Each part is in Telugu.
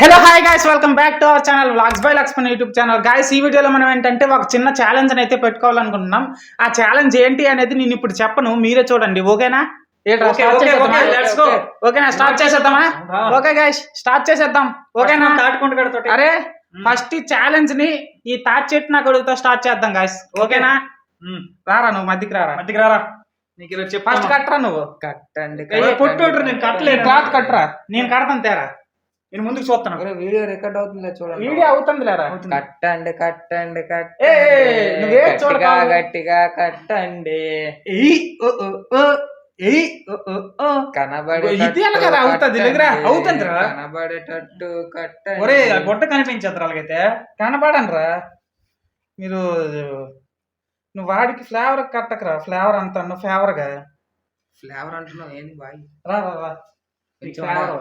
Hello hi guys, welcome back to our channel vlogs by Lakshman YouTube channel. Guys, ఈ వీడియోలో మనం ఏంటంటే ఒక చిన్న ఛాలెంజ్ అయితే పెట్టుకోవాలనుకుంటున్నాం. ఆ ఛాలెంజ్ ఏంటి అనేది నేను ఇప్పుడు చెప్పను, మీరే చూడండి. ఓకేనా? ఓకేనా? స్టార్ట్ చేసేద్దామా? ఓకే గైస్, స్టార్ట్ చేసేద్దాం. ఓకేనా? అరే ఫస్ట్ ఈ ఛాలెంజ్ ని ఈ తాటి చెట్టు నాకు అడుగుతా స్టార్ట్ చేద్దాం గైస్. ఓకేనా? రారా నువ్వు మధ్యకి రారా. నీకు ఫస్ట్ కట్టరా నువ్వు. కట్టండి పుట్టు నేను కట్టలేదు. క్లాత్ కట్టరా, నేను కడతాను. తేరా నేను ముందుకు చూస్తాను. వీడియో రికార్డ్ అవుతుందిలే చూడండి. వీడియో అవుతుంది లేరా. కట్టండి గట్టిగా కట్టండి. కనబడేటట్టు కట్టండి. ఒరే గొట్ట కనిపించదు అలాగైతే. కనపడనరా మీరు. నువ్వు వాడికి ఫ్లేవర్ కట్టకరా. ఫ్లేవర్ అంటాను ఫేవర్గా. ఫ్లేవర్ అంటున్నావు ఏంది బాయ్? రా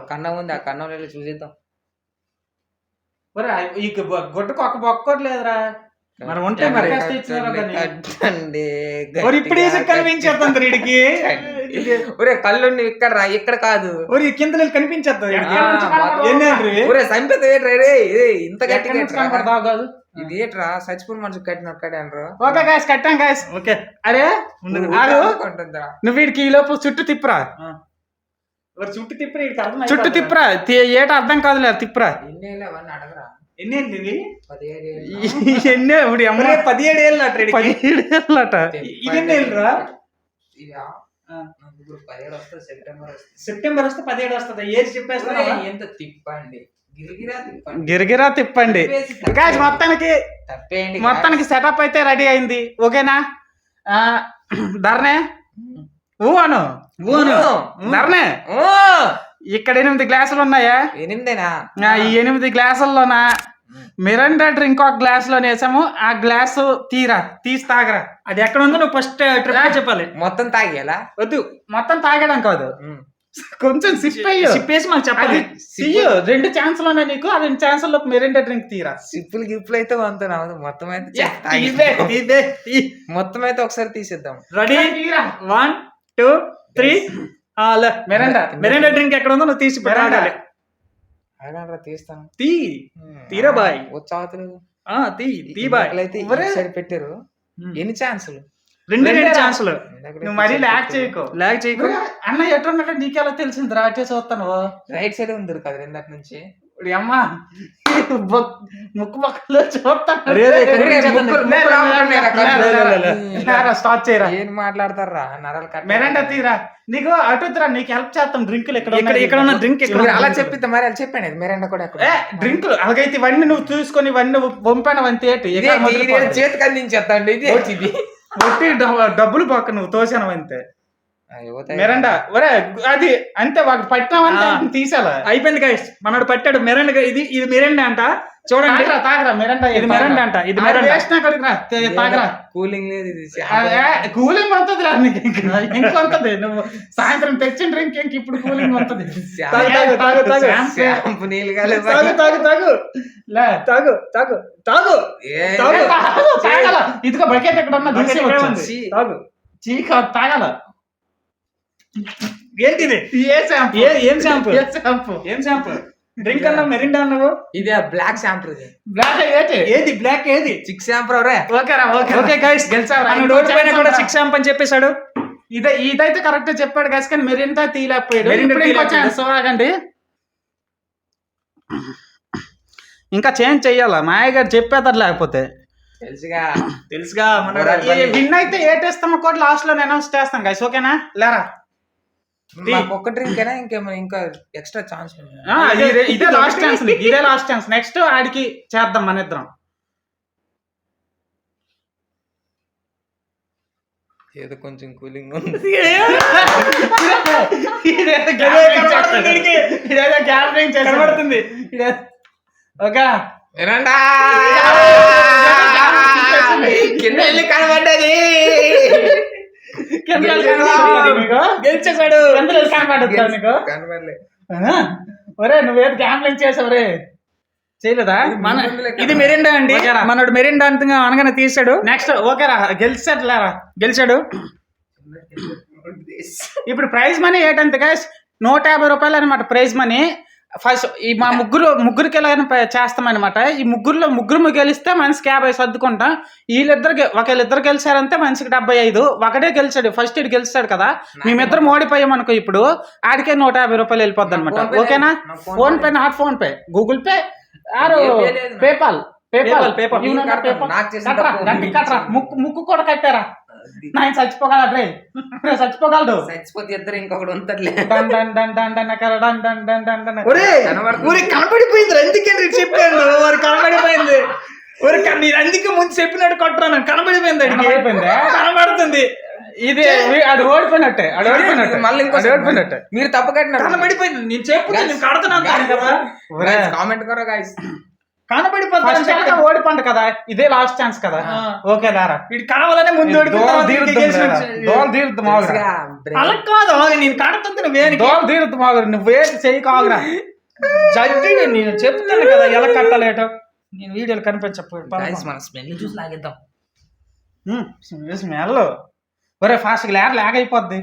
కన్నం ఉంది, ఆ కన్నం చూసేద్దాం. ఈ గొడ్డకు ఒక బొక్కట్లేదురా. మరి ఉంటే మరి ఇప్పుడు కనిపించేస్తుంది వీడికి. ఒరే కళ్ళు ఇక్కడ రా, ఇక్కడ కాదు. ఒరే కింద కనిపించేస్తుంది. సంపేత ఇంత గట్టిగా కాదు. ఇది ఏట్రా చచ్చిపోయిన మనుషులు కట్టినారు. ఓకే గాయస్, కట్టాం గాయస్. ఓకే అరే నువ్వు వీడికి ఈ లోపు చుట్టూ తిప్పురా. చుట్టూ తిప్పురా. ఏట అర్థం కాదులే, తిప్పురా. ఎన్ని ఇప్పుడు 17 ఏళ్ళు అట. 17 ఏళ్ళు అట. ఇవన్నీ ఏళ్ళరా? సెప్టెంబర్ వస్తే 17 వస్తుంది. ఏజ్ చెప్పేస్తా. ఎంత తిప్పండి, గిరిగిరా తిప్పండి. గాయస్ మొత్తానికి సెటప్ అయితే రెడీ అయింది. ఓకేనా? ధర్నే అను ధర్నే. ఇక్కడ 8 గ్లాసులు ఉన్నాయా? 8 ఈ 8 గ్లాసుల్లోనా మిరండా డ్రింక్ ఒక గ్లాస్ లో వేసాము. ఆ గ్లాసు తీసి తాగరా. అది ఎక్కడ ఉందో నువ్వు ఫస్ట్ చెప్పాలి. మొత్తం తాగేలా? వద్దు, మొత్తం తాగడం కాదు, కొంచెం సిప్పేసి మాకు చెప్పాలి. 2 ఛాన్సులు ఉన్నాయి నీకు. ఆ 2 ఛాన్సుల్లో మిరండా డ్రింక్ తీరా. గిప్పులు అయితే మొత్తం అయితే మొత్తం అయితే ఒకసారి తీసేద్దాం. రెడీ? 1 2 3. మెరెండా డ్రింక్ ఎక్కడ ఉందో నువ్వు తీసి తీస్తాను. తీరా బాయ్. పెట్టారు. ఎన్ని ఛాన్సులు? 2 ఛాన్సులు. నువ్వు మరీ లాగ్ చేయకు. అన్న ఎట్లున్నట్టు నీకెలా తెలిసింది? రాటే చూస్తాను. రైట్ సైడ్ ఉంది కదా ఇందాక నుంచి. అమ్మా ముక్కు పక్కలో చూస్తాను. స్టార్ట్ చేయరా. ఏం మాట్లాడతారా? మెరండా తీరా. నీకు అటురా, నీకు హెల్ప్ చేస్తాం. డ్రింకులు ఇక్కడ ఉన్న డ్రింక్ అలా చెప్పిద్దాం. మరి అది చెప్పండి, మెరండా కూడా డ్రింకులు అలాగైతే ఇవన్నీ నువ్వు చూసుకొని ఇవన్నీ పంపానవంతే చేతికి అందించేస్తాండి. ఇది డబ్బులు పక్క నువ్వు తోసాను అంతే. మెరండా ఒరే అది అంతే. వాడు పట్టినామంటే తీసేలా అయిపోయింది గైస్. మనోడు పట్టాడు మెరండా. ఇది మెరండా అంట. చూడండి, తాగరా మెరండా. ఇది మెరండా అంట. ఇది తాగరా. కూలింగ్ లేదు. కూలింగ్ వస్తుంది ఇంకొంతది. నువ్వు సాయంత్రం తెచ్చిన డ్రింక్ ఇంక ఇప్పుడు కూలింగ్ వస్తుంది. ఇదిగో బకెట్ ఎక్కడ ఉన్నా తాగు. చీకా తాగాల. ఏంటిది? ఏం షాంపూ? డ్రింక్ అన్నా మెరిండా అన్నావు. ఇది బ్లాక్ షాంపూ. బ్లాక్ ఏది? బ్లాక్ ఏది? 6 షాంపూ. ఓకే గైస్, గెలిచావు. 6 షాంపూ అని చెప్పేశాడు. ఇదైతే కరెక్ట్ చెప్పాడు గైస్, కానీ మెరిండా తీయలేకపోయాడు. చూడకండి, ఇంకా చేంజ్ చెయ్యాలా. మాయ గారు చెప్పేతారు. లేకపోతే తెలుసుగా విన్ అయితే ఏటేస్తామో కూడా లాస్ట్ లో అనౌన్స్ చేస్తాం గైస్. ఓకేనా? లేరా ఒక్క డ్రింక్ అయినా ఇంకా ఎక్స్ట్రా ఛాన్స్. ఇదే లాస్ట్ ఛాన్స్. నెక్స్ట్ ఆడికి చేద్దాం మన ఇద్దరం. ఏదో కొంచెం కూలింగ్ ఉంది. కనబడుతుంది. ఓకే కింద వెళ్ళి కనబడ్డది. గెలిచేసాడు. ఒరే నువ్వేది గ్యాంబ్లింగ్ చేసావు రే? చేయలేదా? ఇది మెరిండా అండి. మనోడు మెరిండా అనగానే తీసాడు. నెక్స్ట్ ఓకేరా, గెలిచాడు. ఇప్పుడు ప్రైజ్ మనీ ఏంటంటే గైస్ 150 రూపాయలు అనమాట ప్రైజ్ మనీ. ఫస్ట్ ఈ మా ముగ్గురికి ఎలాగైనా చేస్తామన్నమాట. ఈ ముగ్గురు గెలిస్తే మనిషికి 50 సర్దుకుంటాం. ఒకళ్ళిద్దరు గెలిచారంటే మనిషికి 75. ఒకటే గెలిచాడు, ఫస్ట్ ఇటు గెలిచాడు కదా, మేమిద్దరం ఓడిపోయామనుకో ఇప్పుడు ఆడికే 150 రూపాయలు వెళ్ళిపోద్ది అనమాట. ఓకేనా? Phone pay, not phone pay, Google pay ఆరు పేపాల్. ముక్కు కూడా కట్టారా? నేను చచ్చిపోగలడు, చచ్చిపోగలడు. చచ్చిపోతే ఇద్దరు ఇంకొకటి ఉంటారులే. కనబడిపోయింది, అందుకే చెప్పాను కనబడిపోయింది. నేను అందుకే ముందు చెప్పినట్టు కొట్టాను, కనబడిపోయింది. కనబడుతుంది ఇది, అది ఓడిపోయినట్టే, మళ్ళీ ఓడిపోయినట్టే. మీరు తప్పు కట్టినారు, కనబడిపోయింది. నేను చెప్పు కడుతున్నాను కదా. కామెంట్ కరో గాయ్స్. కనబడిపోతుంది, ఓడిపోండి కదా, ఇదే లాస్ట్ ఛాన్స్ కదా. ఓకే దారా, వీడు కావాలనే ముందు అలా కాదు. నేను కడుతుంది నువ్వేటి చెయ్యి కాదురా. జడ్జి నేను చెప్తాను కదా ఎలా కట్టాలేటో. నేను వీడియోలు కనిపించకపోయి మన స్మెల్ చూసి లాగేద్దాం. స్మెల్ ఒరే ఫాస్ట్ లాగ్ అయిపోద్ది.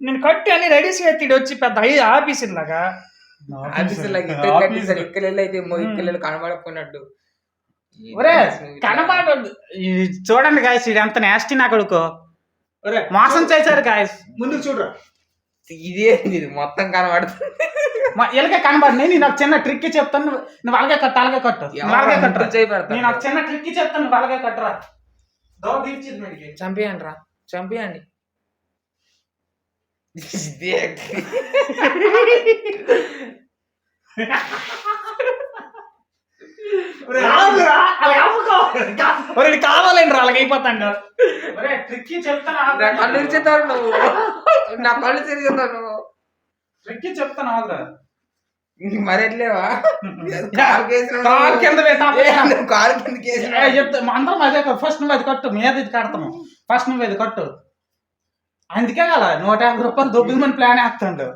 నేను కట్టి అన్ని రెడీ చేతి వచ్చి పెద్ద ఆఫీసర్ లాగా కనబడకపోయినట్టు కనబడదు. చూడండి గాయస్, ఇది ఎంత నేస్టీ నా కొడుకు. మోసం చేశారు గాయస్. ముందుకు చూడరా, ఇది మొత్తం కనబడుతుంది. ఇలాగే కనబడి. నేను ఒక చిన్న ట్రిక్ చెప్తాను, నువ్వు అలాగే కట్టు, అలాగే కట్టు, అలాగే కట్టు. నేను ఒక చిన్న ట్రిక్ చెప్తాను, నువ్వు అలాగే కట్టరా. చంపేయండి రా, చంపేయండి. కావాలండి అలాగ అయిపోతాను. ట్రిక్ చెప్తాను, కళ్ళు ఇచ్చేతారు నువ్వు, నా కళ్ళు తిరిగితావు నువ్వు. ట్రిక్ చెప్తాను ఆగురా. మరి ఎట్లేవా కాలు కింద కాలు కింద చెప్తా అందరం అదే. ఫస్ట్ నువ్వు అది కట్టు, మీద ఇది కడతాము. ఫస్ట్ నువ్వు ఇది కట్టు. అందుకే కదా 150 రూపాయలు దొబ్బిమని ప్లాన్ వేస్తాడు.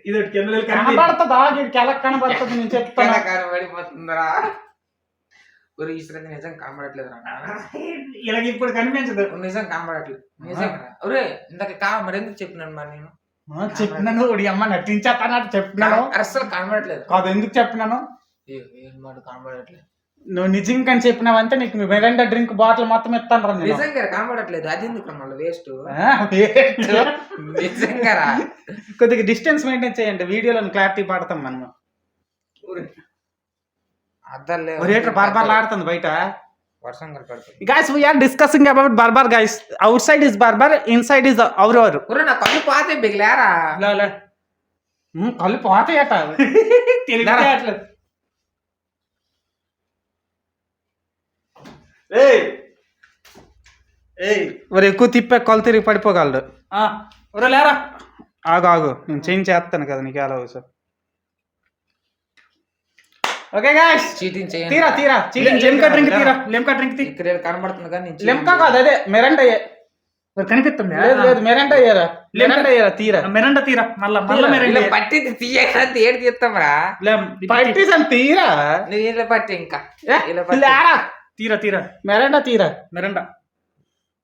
ఇది కనబడుతుందా? ఎలా కనబడుతుంది? నేను చెప్తాను. కనబడిపోతుందిరా. నిజం కనబడట్లేదు. ఇలాగ ఇప్పుడు కనిపించదు. నిజం కనబడట్లేదు. నిజంగా ఒరే ఇందాక మరి ఎందుకు చెప్పినాను? మరి నేను చెప్పినాను, అమ్మ నటించేస్తాను చెప్పినాను. అసలు కనబడట్లేదు కాదు, ఎందుకు చెప్పినాను? కనబడట్లేదు. నువ్వు నిజంగా చెప్పినావంటే నీకు మిరాండా డ్రింక్ బాటిల్ మొత్తం ఇస్తాను. నిజంగా కనబడట్లేదు, అది ఎందుకు మళ్ళీ వేస్ట్. నిజంగా కొద్దిగా డిస్టెన్స్ మెయింటైన్ చేయండి, వీడియోలో క్లారిటీ పడతాం మనం. బర్బర్ ఆడుతుంది బయట. వర్షం కనపడుతుంది. Guys, we are discussing about barber guys. Outside is barber, inside is our. నా కళ్ళు పోతే బిగిలారా. కళ్ళు పోతాయట. ఎక్కువ తిప్పే కళ్ళు తిరిగి పడిపోగలడు. లేరా, ఆగు, నేను చేంజ్ చేస్తాను కదా నీకు ఎలా సార్. ఓకే గాయ్స్, చీటింగ్ చేయండి. తీరా చీటింగ్. లెమ్కా డ్రింక్ తీరా, లెమ్కా డ్రింక్ తీ. ఇక్కడ కనబడుతుంది కానీ లెమ్కా కాదు, అదే మెరండా కనిపిస్తుంది. లేదు మెరండా అయ్యారా, మెరండా అయ్యారా, తీరా మెరండా తీరా. మళ్ళా మెరండా పట్టి తీయడానికి ఏడు తీస్తాంరా. పట్టిసాను తీరా. ఇలా పట్టి ఇంకా తీరా మెరండా తీరా.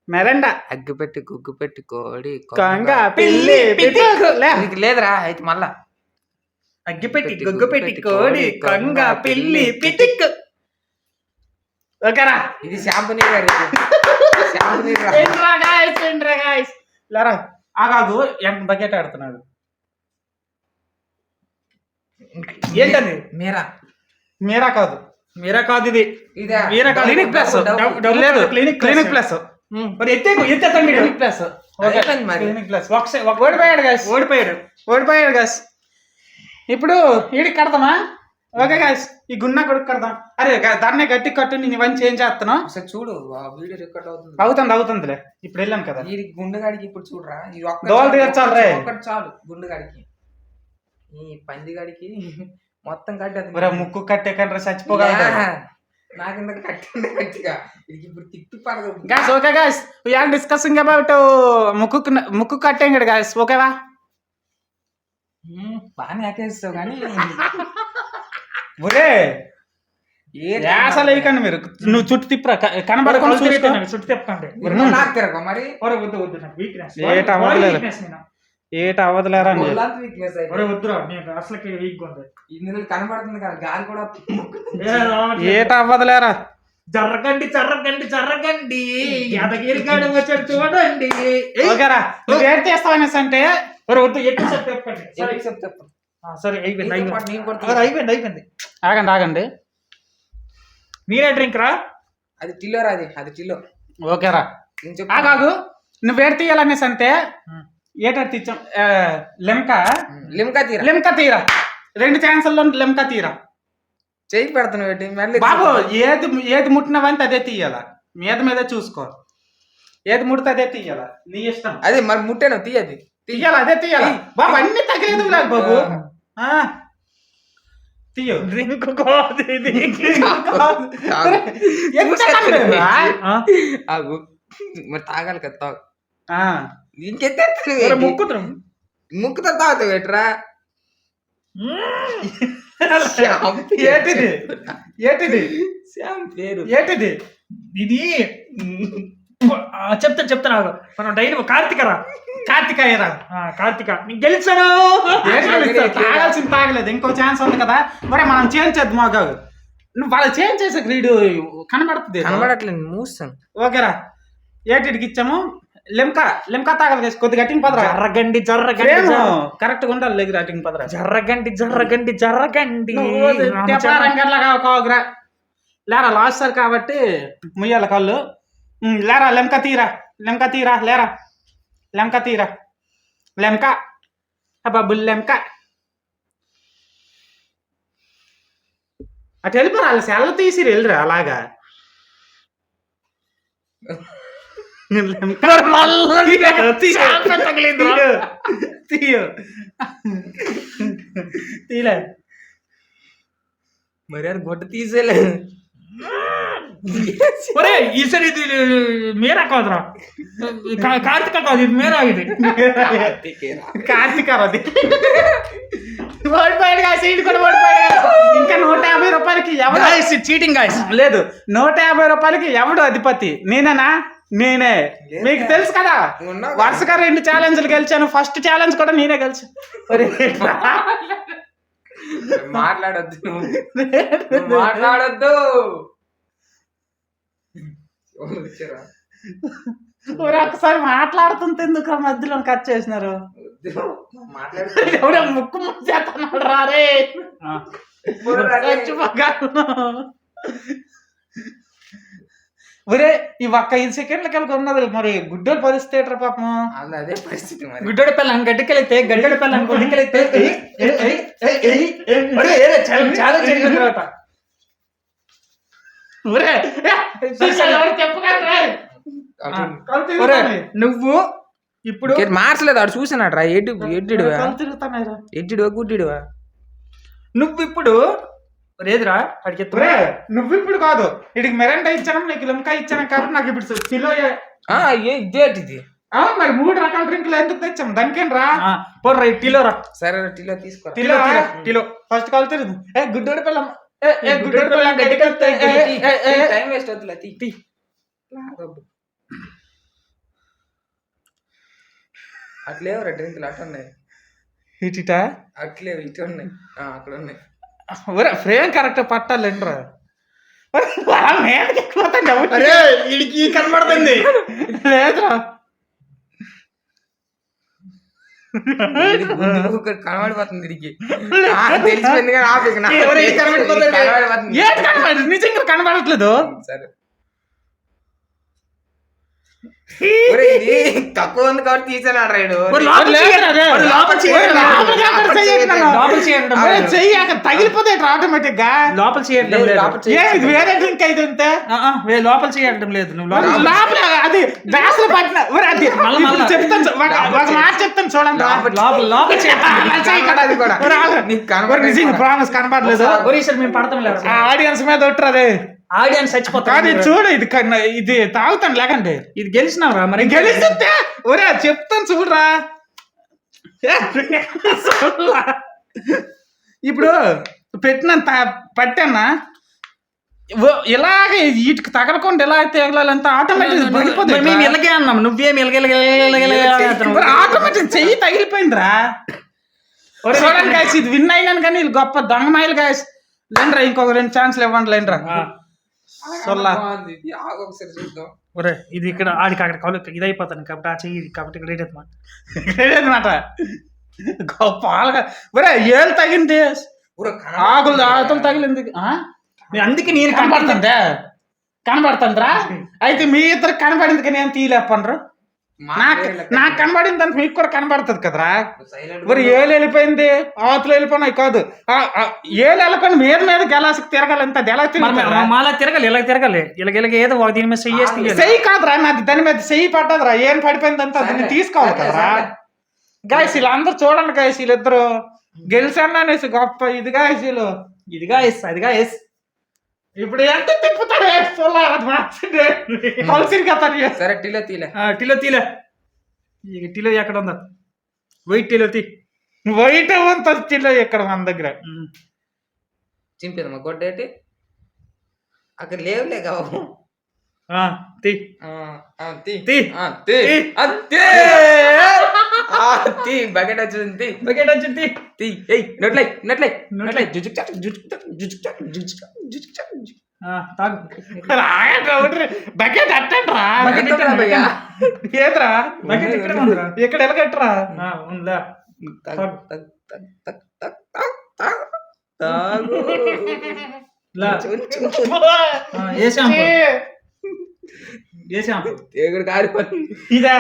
మెరండా అగ్గు పెట్టి గుగ్గు పెట్టి కోడి కంగా పిల్లి లేదురా. అయితే మళ్ళా అగ్గిపెట్టి గుగ్గు పెట్టి కోడి కొంగ పిల్లి పిటిక్. ఓకేరా, ఇది షాంపూ నీరు. లేరా ఆగాగు, ఎంత బకెట్ ఆడుతున్నాడు. ఏంటది? మీరా కాదు ఇది క్లినిక్ ప్లస్. లేదు క్లినిక్ ప్లస్. ఎత్తేతండి క్లినిక్ ప్లస్. Clinic plus. ఓడిపోయాడు గాస్. ఇప్పుడు ఈడికి కడతామా? ఓకే గాయస్, ఈ గున్నా కొడుకు కడతాం. అరే దాన్నే గట్టి కట్టు, నేను ఇవన్నీ చేంజ్ చేస్తాను. చూడు వీడియో రికార్డ్ అవుతుంది. అవుతుందిలే. ఇప్పుడు వెళ్ళాం కదా ఈ గుండెగాడికి. ఇప్పుడు చూడరా, ఒక్కటి చాలు గుండెగాడికి. ఈ పందిగాడికి మొత్తం కట్టి ముక్కు కట్టే కంటే చచ్చిపోగలరా. నాకింద కట్టండి గట్టిగా. ఇప్పుడు తిట్టు పడదు. Guys okay guys, we are discussing about ముక్కు కట్టేంగడు గాయస్. ఓకేవా? బాగానే ఆకేస్తావు కానీ అసలు మీరు. నువ్వు చుట్టూ తిప్పరా, కనబడకుండా చుట్టూ తిప్పండి. మరి ఏట అవ్వదులేరా అని ఒళ్ళంతా weakness అయితే. ఒరే వద్దురా నీకు అసలుకి వీక్ ఉంది ఇందులో కనబడుతుంది కదా గాలి కూడా ఏట అవ్వదులేరా జర్రగండి జర్రగండి జర్రగండి యాదగిరిగాడు వచ్చాడు చూడండి. ఓకేరా నువ్వు ఏం చేస్తావు అనేసి అంటే ఒరే వద్దు ఎక్కువ సేపు చెప్పండి సరే చెప్తా సరే అయిపోయింది నీతో పాటు నేను కూడా అయిపోయింది అయిపోయింది ఆగండి ఆగండి మీరే డ్రింక్ రా. అది టిల్లోరా అది టిల్లో ఓకేరా నేను చెప్తా ఆగాగు నువ్వు ఏడు తీయాలనేసి అంటే ఏటాడు తీర్చాం లెమ్కా లిమ్కా తీరా లెమ్కా తీరా 2 ఛాన్సుల్లో లెమ్కా తీరా చేయి పెడతాను పెట్టి మెడలు బాబు ఏది ముట్టినవంతే అదే తీయాల మీద చూసుకో ఏది ముడితే అదే తీయాల నీ ఇష్టం అదే మరి ముట్టాను తీయది తీయాలి అదే తీయాలి బాబు అన్ని తగ్గలేదు లేదు బాబు తీయు డ్రింక్ కాదు ఇది. ఎంత తగ్గలేదురా? ఆగు మరి తాగాలి కదా తాగు ఆ, ఇంకెత్తే ఒరే ముక్కుతున్నాం. ముక్కుతో తాగుతావు ఎట్రా ఏటిది ఏటిది పేరు ఏటిది ఇది చెప్తాను ఆగు. మనం డైలీ కార్తీకరా కార్తికాయరా కార్తీక నీకు గెలిచాను. తాగాల్సింది తాగలేదు ఇంకో ఛాన్స్ ఉంది కదా మరి మనం చేంజ్ చేద్దాం మాకు నువ్వు వాళ్ళు చేంజ్ చేసే వీడు కనబడుతుంది కనబడట్లేదు మూస్తాను ఓకేరా ఏటికి ఇచ్చాము లెమ్కా తాగలి కొద్దిగా గట్టింగ్ పదరా జర్రగండి జర్రగండి కరెక్ట్ గా ఉండాలి లేదు గట్టింగ్ పదరా జర్రగండి జర్రగండి జర్రగండి. కావగ్రా లేరా లాస్ట్ సార్ కాబట్టి ముయ్యాల కళ్ళు లేరా లెమ్కా తీరా లేరా లెమ్కా తీరా లెమ్కా బాబు లెమ్కా అటు వెళ్ళిపోరా వాళ్ళ సెల్ల తీసి వెళ్ళిరా అలాగా తీలే మరి అది గొడ్డ తీసేలే ఒరే ఈసారి ఇది మీరా కాదురా కార్తీక కాదు ఇది మీరా ఇది కార్తీక అది ఓడిపోయాడు కదా సీట్ కూడా ఓడిపోయాడు ఇంకా 150 రూపాయలకి ఎవడు చీటింగ్ గాయ్స్. లేదు 150 రూపాయలకి ఎవడు అధిపతి నేనేనా నేనే మీకు తెలుసు కదా వరుసగా 2 ఛాలెంజ్లు గెలిచాను ఫస్ట్ ఛాలెంజ్ కూడా నేనే గెలిచాను మాట్లాడొద్దు మాట్లాడొద్దు ఒకసారి మాట్లాడుతుంటే ఎందుకు మధ్యలో కట్ చేసినారు ఎవడో ముక్కు ముచ్చేస్తున్నాడు రారే ఒరే ఈ ఒక్క 5 సెకండ్ల కలిగి ఉన్నది మరి గుడ్డలు పరిస్థితి పాపం అదే పరిస్థితి మరి గుడ్డోడి పిల్లని గడ్డికెళ్తే గడ్డోడి పిల్లని గుడ్డికెళ్తే చాలా జరిగిన తర్వాత నువ్వు ఇప్పుడు మార్చలేదు ఆడు చూసినాడు రా ఎడ్డిడువా గుడ్డిడువా నువ్వు ఇప్పుడు లేదురా అడిగి నువ్వు ఇప్పుడు కాదు ఇడికి మెరండా ఇచ్చాను నీకు లిమ్కా ఇచ్చాను కాబట్టి నాకు ఇప్పుడు కిలో ఇదేంటిది మరి 3 రకాల డ్రింకులు ఎందుకు తెచ్చాం దానికేం రా పోర్రా టీలో రా సరే టీలో తీసుకో టీలో ఫస్ట్ కాల్ తిరుగు గుడ్డోడి పిల్లం టైం వేస్ట్ అవుతుందిలే తీ అట్లేవు డ్రింకులు అట్లా ఉన్నాయి ఇటా అట్లేవు ఇటు ఉన్నాయి అక్కడ ఉన్నాయి ఫ్రేమ్ కరెక్ట్ పట్టాలండ్రా వీడికి కనబడుతుంది లేదురా కనబడిపోతుంది తెలిసిపోయింది నిజంగా కనబడట్లేదు సరే తక్కువ ఉంది కాబట్టి తీసాడు రైడు తగిలిపోతే ఆటోమేటిక్ గా లోపల చేయడం ఇది వేరే డ్రింక్ అయితే ఉంటే లోపల చేయడం లేదు నువ్వు లోపల అది గ్లాస్ లో పట్టిన చెప్తాను ఒక మాట చెప్తాను చూడండి ప్రామిస్ కనబడలేదు మేము పడతాం లేదు ఆడియన్స్ మీద ఒట్టరు ఆడియన్స్ చచ్చిపోతా కానీ చూడు ఇది తాగుతాను లేకండి ఇది గెలిచినావురా మరి గెలిస్తే ఒరే చెప్తాను చూడరా ఇప్పుడు పెట్టిన పట్టానా ఇలాగే వీటికి తగలకుండా ఇలా తేగలంతా ఆటోమేటిక్ పడిపోతుంది. మేము ఇలాగే అన్నాం, నువ్వేం ఆటోమేటిక్ చెయ్యి తగిలిపోయిందిరా. చూడండి గాయస్, ఇది విన్ అయినాను కానీ వీళ్ళు గొప్ప దొంగమాయలు గాయస్. లేండ్రా ఇంకొక 2 ఛాన్స్లు ఇవ్వండి లేండ్రా. ఒకసారి చూద్దాం. ఒరే ఇది ఇక్కడ ఆడికి అక్కడ కాలు ఇది అయిపోతాను కాబట్టి ఆ చెయ్యి కాబట్టి ఇక్కడ అనమాట. గొప్ప ఏళ్ళు తగింది, ఆకులు ఆకులు తగిలింది. అందుకే నేను కనబడుతుందిరా. అయితే మీ ఇద్దరు కనబడింది కానీ నేను తీయలేపండ్రు. నాకు కనబడింది అంటే మీకు కూడా కనబడుతుంది కదరా. మరి ఏళ్ళు వెళ్ళిపోయింది, ఆతులు వెళ్ళిపోయినాయి కాదు. ఏళ్ళు వెళ్ళిపోయిన మీద గెలాసికి తిరగాలి. ఎంత ఎలా తిరగాలి ఇలా తిరగాలి ఇలాగ ఏదో దీని మీద చెయ్యి కాదురా, నాది దాని మీద చెయ్యి పడ్డదిరా. ఏం పడిపోయింది అంతా దీన్ని తీసుకోవాలి కదరా. గాయస్ వీళ్ళందరూ చూడండి గాయస్, వీళ్ళిద్దరు గెలిచాను అనేసి గొప్ప ఇది గాయస్. వీళ్ళు ఇది గాయస్ అది గాయస్. ఇప్పుడు ఎంత తిప్పుతాడు సరే టీలో తీలే టీలో ఎక్కడ ఉందా వైట్ టీలో వైట్ ఉంటుంది టీలో ఎక్కడ మన దగ్గర చింపేదమ్మా గొడ్డేటి అక్కడ లేవులే కావు. బకెట్ వచ్చింది బకెట్ అట్టండ్రా. ఏద్రా ఇక్కడ ఎలాగట్రా ఉందా ఇదా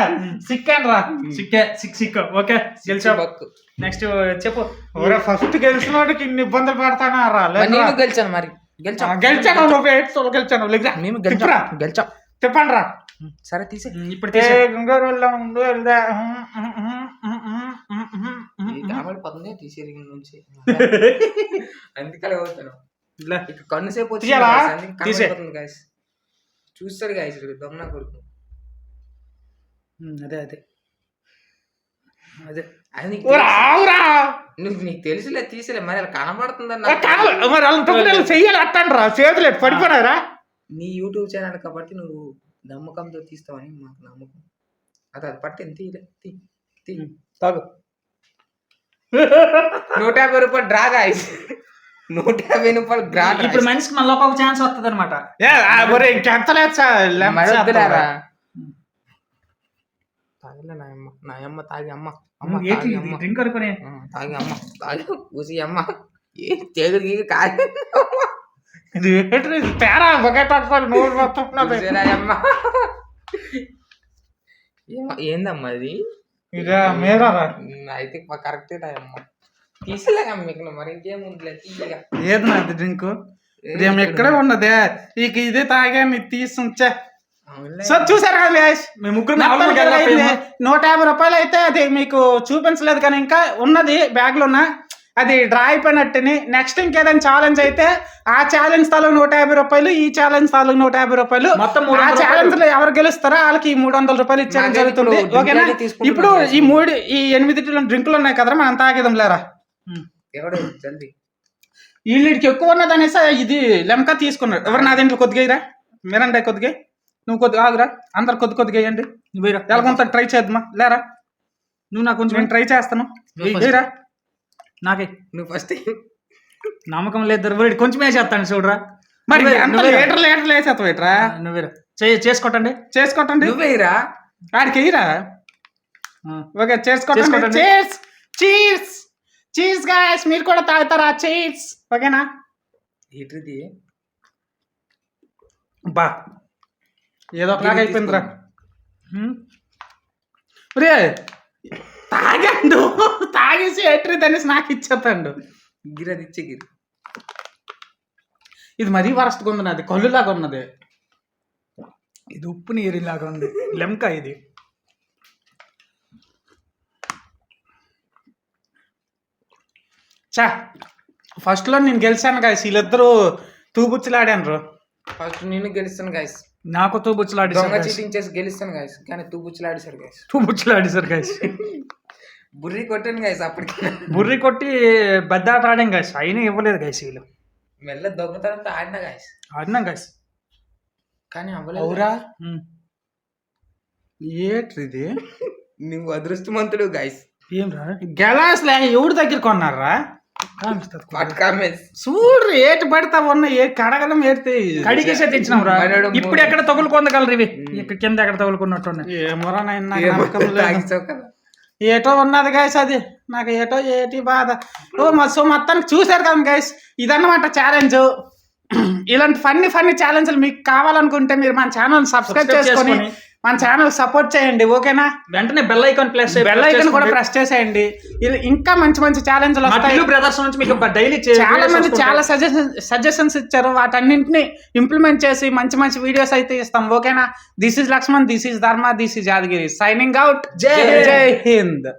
సిక్కాను రా. సిక్ ఓకే గెలిచా. నెక్స్ట్ చెప్పు. ఫస్ట్ గెలిచిన వాడికి ఇన్ని ఇబ్బందులు పడతానా రా. గెలిచాను మరి గెలిచాను గెలిచాను మేము గెలిచాం చెప్పండి రా. సరే తీసే ఇప్పుడు పడుతుంది తీసేరి నుంచి అందుకలే అవుతాను. కన్నుసేపు వచ్చి గాయస్ చూస్తాడు గాయస్ దొంగ కొడుకు. అదే అదే అదే నువ్వు నీకు తెలుసులే తీసేలే మరి అలా కనబడుతుందని చెయ్యాలి అట్టండి రా. చేతులు పడిపోయినారా. నీ యూట్యూబ్ ఛానల్ కాబట్టి నువ్వు నమ్మకంతో తీస్తావని మాకు నమ్మకం. అది పట్టింది తీలే తాగు. 150 రూపాయలు డ్రా గాయస్. 150 రూపాయలు డ్రా. ఇప్పుడు మనిషికి మళ్ళీ ఒక ఛాన్స్ వస్తుంది అనమాట. ఇంకెంత లేదు నాయమ్మ తాగి అమ్మ డ్రింక్ అనుకునే తాగి అమ్మ తాగి ఊసి అమ్మ ఏ తెగుడు కాదు తేరా బకెట్ అమ్మ ఏందమ్మా అది. ఇక మీరా అయితే కరెక్టే అమ్మ తీసేలేక మీకు మరి ఇంకేముందిలే తీయగా. ఏది నాది డ్రింక్ ఎక్కడే ఉన్నదే ఇక ఇదే తాగాను ఇది తీసుంచే. సో చూసారు కదా మేము ముగ్గురు 150 రూపాయలు అయితే అది మీకు చూపించలేదు కానీ ఇంకా ఉన్నది బ్యాగ్ లో ఉన్న అది డ్రా అయిపోయినట్టుని. నెక్స్ట్ ఇంకేదైనా ఛాలెంజ్ అయితే ఆ ఛాలెంజ్ తాలూకు 150 రూపాయలు, ఈ ఛాలెంజ్ తాలూకు 150 రూపాయలు. మొత్తం ఆ ఛాలెంజ్ లో ఎవరు గెలుస్తారో వాళ్ళకి 300 రూపాయలు ఇచ్చేయడం జరుగుతుంది. ఓకేనా. ఇప్పుడు ఈ 8 డ్రింకులు ఉన్నాయి కదరా, మనం తాగేదాం లేరా. వీళ్ళకి ఎక్కువ ఉన్నది అనేసి ఇది లెమ్కా తీసుకున్నాడు. ఎవరు నా దీంట్లో కొద్దిగా ఇరా మీరండి కొద్దిగా నువ్వు కొద్దిగా ఆగురా. అందరు కొద్దిగా వేయండి. ఎలాగొంత ట్రై చేద్దామా లేరా. నువ్వు నాకు కొంచెం ట్రై చేస్తాను. వేయరా నాకే. నువ్వు ఫస్ట్ నమ్మకం లేదు కొంచెం వేసేస్తాను చూడరా. మరి లీటర్లు వేసేస్తావు ఏట్రా. నువ్వేరా చేసుకోటండి నువ్వేరా ఆడికి వేయరా. ఓకే చేసుకోండి. Cheers guys. మీరు కూడా తాగుతారా? చీర్స్. ఓకేనా. ఏంటిది బా ఏదో ఒకలాగా అయిపోయిందిరా. రే తాగాడు తాగేసి ఎట్రీ అనేసి నాకు ఇచ్చేస్తాడు. గిరది ఇచ్చే గిరి ఇది మరీ వరస్ట్గా ఉంది. నాది కళ్ళులాగా ఉన్నది. ఇది ఉప్పు నీరులాగా ఉంది. లెమ్కా ఇది. చా ఫస్ట్ లో నేను గెలిచాను గాయస్. వీళ్ళిద్దరూ తూబుచ్చులాడాను. ఫస్ట్ నేను గెలుస్తాను గాయస్. నాకు తూబుచ్చులాడి చీటింగ్ చేసి గెలుస్తాను గాయస్. కానీ తూబుచ్చులాడేశారు గాయస్. బుర్రి కొట్టాను గాయస్. అప్పటికి బుర్రి కొట్టి బద్దాట ఆడాం గాయస్. అయినా ఇవ్వలేదు గాయస్ వీళ్ళు. మెల్ల దొంగతనంతో ఆడినా గాయస్, ఆడినాం గైస్. కానీ అవ్వలేదు. అవురా ఏట్రిది నువ్వు అదృష్టవంతుడు గాయస్. ఏం రా గెలాస్ లే ఎవరి దగ్గర కొన్నారా చూడ్రి ఏటి పడతా ఉన్నా ఏ కడగలం ఏడితే కడిగేసే తెచ్చినాం రా. ఇప్పుడు ఎక్కడ తగులుకొందగలరు ఇవి, ఇక్కడ కింద ఎక్కడ తగులుకున్నట్టు. ఏమోరా ఏటో ఉన్నది గైస్, అది నాకు ఏటో ఏటి బాధ. సో మొత్తానికి చూసారు కదా గైస్, ఇదన్నమాట ఛాలెంజ్. ఇలాంటి ఫన్నీ ఛాలెంజ్లు మీకు కావాలనుకుంటే మీరు మన ఛానల్ సబ్స్క్రైబ్ చేసుకొని మన ఛానల్ సపోర్ట్ చేయండి, ఓకేనా? వెంటనే బెల్ ఐకాన్ బెల్ ఐకాన్ కూడా ప్రెస్ చేసేయండి. ఇంకా మంచి ఛాలెంజ్లు వస్తాయి. బ్రదర్స్ నుంచి మీకు డైలీ చాలా మంది చాలా సజెషన్స్ ఇచ్చారు, వాటన్నింటినీ ఇంప్లిమెంట్ చేసి మంచి వీడియోస్ అయితే ఇస్తాం, ఓకేనా? This is Lakshman, this is Dharma, this is Yadagiri, signing out. Jai Hind.